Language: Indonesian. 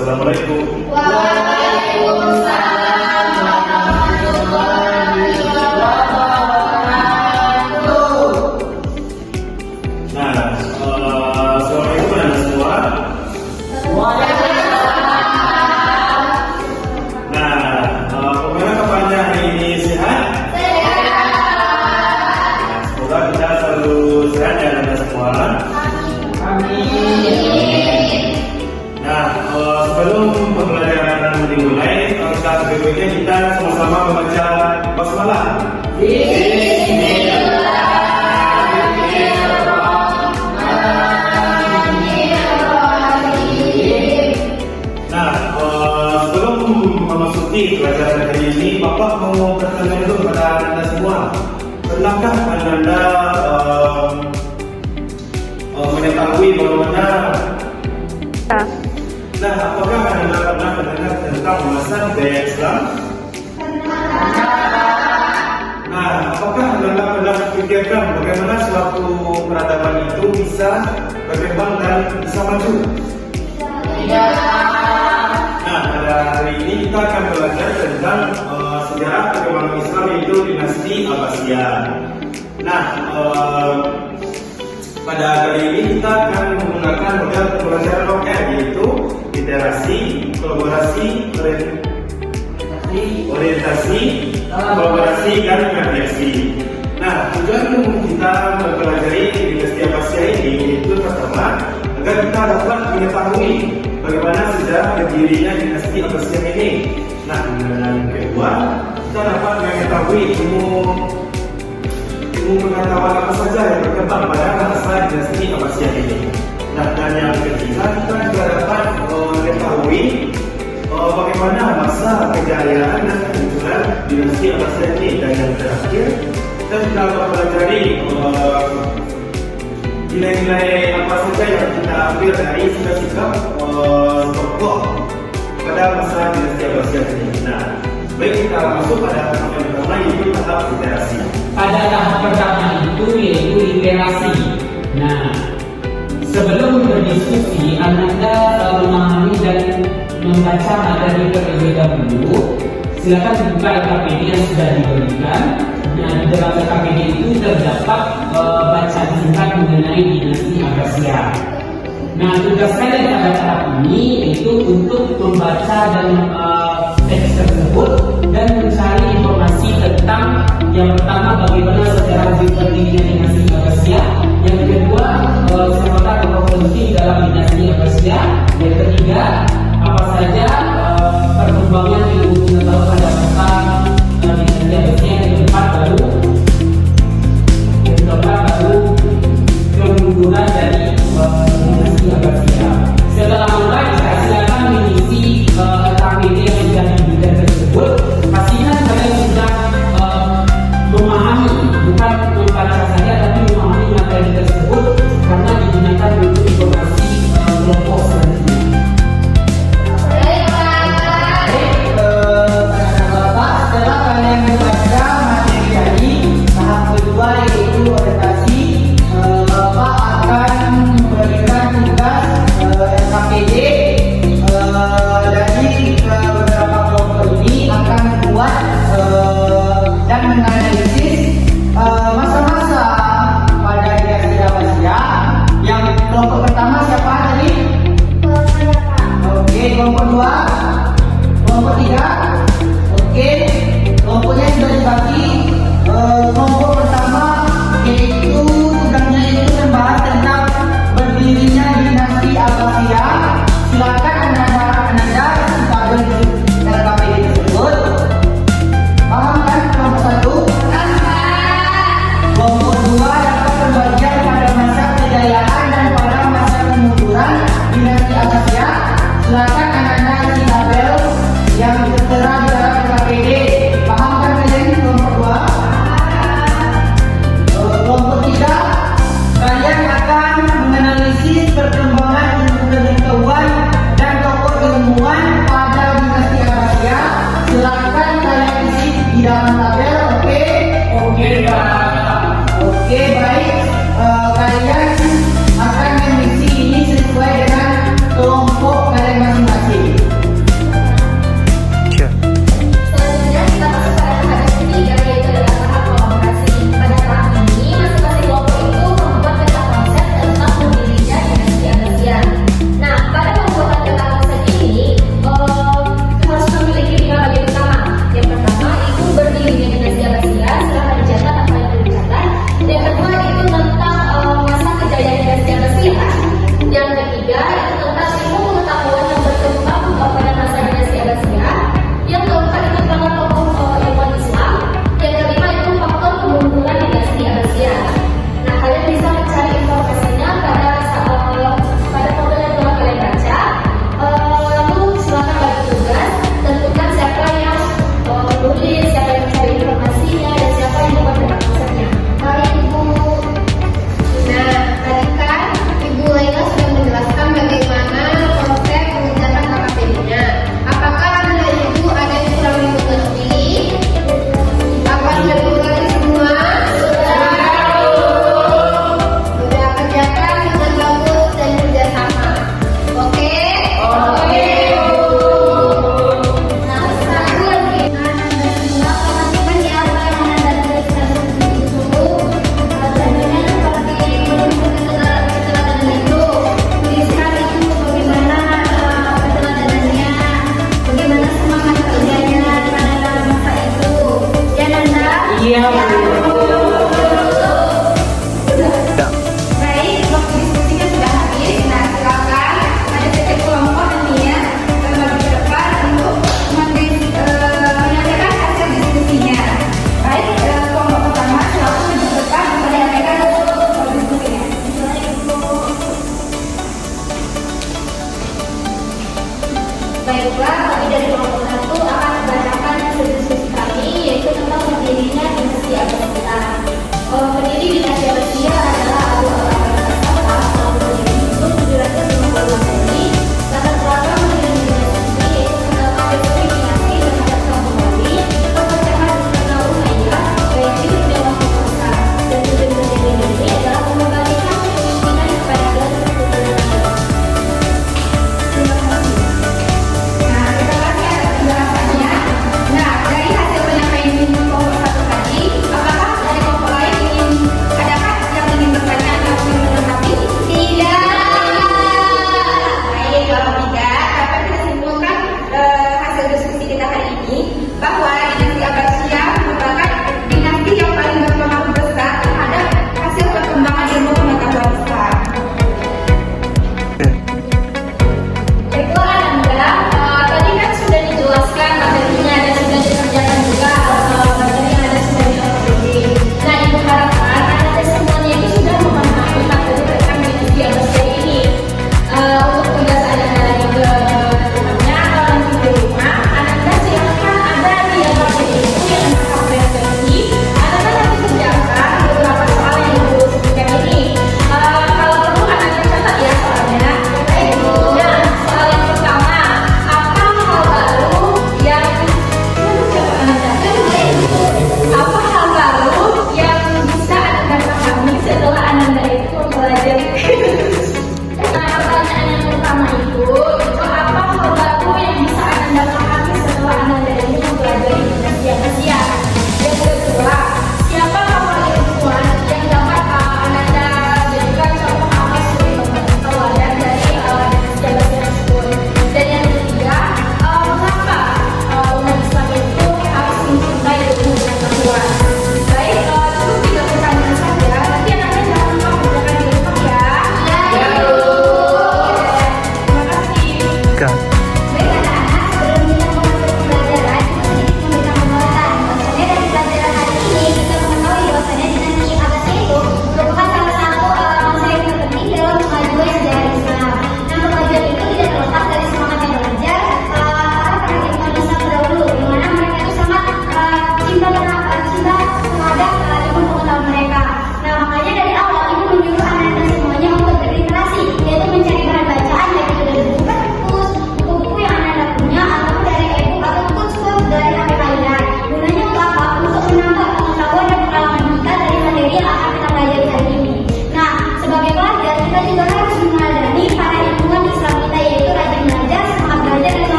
Assalamualaikum. Waalaikumsalam warahmatullahi wabarakatuh. Nah, Assalamualaikum anak semua. Nah, bagaimana kabarnya hari ini, sehat? Nah, semoga kita selalu sehat ya anak semua. Nah, sebelum pembelajaran dimulai, sebaiknya kita sama-sama membaca basmalah. Nah, sebelum memasuki pelajaran hari ini, Bapak mau bertanya dulu kepada anda semua. Pernahkah anda mengetahui bagaimana? Nah, apakah anda pernah mendengar tentang mazhab gaya Islam? Nah, apakah anda pernah pikirkan bagaimana suatu peradaban itu bisa berkembang dan bisa maju? Nah, pada hari ini kita akan belajar tentang sejarah perkembangan Islam, yaitu dinasti Abbasiyah. Nah, pada kali ini kita akan menggunakan model pembelajaran OKR, yaitu literasi, kolaborasi, orientasi, kolaborasi, dan mediasi. Nah, tujuan kita mempelajari dinasti Abbasiyah ini yaitu pertama, agar kita dapat mengetahui bagaimana sejarah berdirinya dinasti Abbasiyah ini. Nah, yang kedua, kita dapat mengetahui ilmu pengetahuan apa saja yang berkembang pada masa dinasti Abbasiyah ini. Nah, dan yang ketiga, kita juga dapat mengetahui bagaimana masa kejayaan dan kemunculan dinasti Abbasiyah ini. Dan yang terakhir, kita juga mempelajari nilai-nilai apa saja yang kita ambil dari sikap-sikap tokoh pada masa dinasti Abbasiyah ini. Nah, baik, kita masuk pada tahap yang pertama, yaitu tahap literasi. Pada tahap pertama itu yaitu literasi. Nah, sebelum berdiskusi, Anda memahami dan membaca materi terlebih dahulu. Silakan buka LKPD yang sudah diberikan. Nah, di dalam LKPD itu terdapat bacaan singkat mengenai dinasti Abbasiyah. Nah, tugas kalian pada tahap ini yaitu untuk membaca dan teks tersebut dan mencari informasi tentang yang pertama bagaimana sejarah berdirinya dinasti Abbasiyah, yang kedua siapakah tokoh penting dalam dinasti Abbasiyah, yang ketiga apa saja perkembangan ilmu pengetahuan pada masa dinasti Abbasiyah, yang keempat baru kemunduran dari dinasti Abbasiyah. Setelah mulai, saya silakan mengisi LKPD yang sudah diberikan tersebut. Pastikan kalian sudah memahami, bukan membaca saja tapi memahami materi tersebut karena digunakan untuk informasi kelompok selanjutnya. Bapak, setelah kalian membaca materi tadi, tahap kedua yaitu orientasi. Bapak akan memberikan tugas LKPD dari beberapa kelompok ini akan membuat dan menganalisis masa-masa pada dinasti Abbasiyah. Yang kelompok pertama siapa tadi? Oke, kelompok dua, kelompok tiga. Oke, kelompoknya sudah dibagi. Kelompok pertama yaitu tugasnya itu membahas tentang berdirinya dinasti Abbasiyah. Silakan anda tabel LKPD tersebut. Paham kan kelompok satu? Kelompok dua dapat pembagian pada masa kejayaan dan pada masa kemunduran dinasti Abbasiyah. Silakan anda Baiklah, kami dari kelompok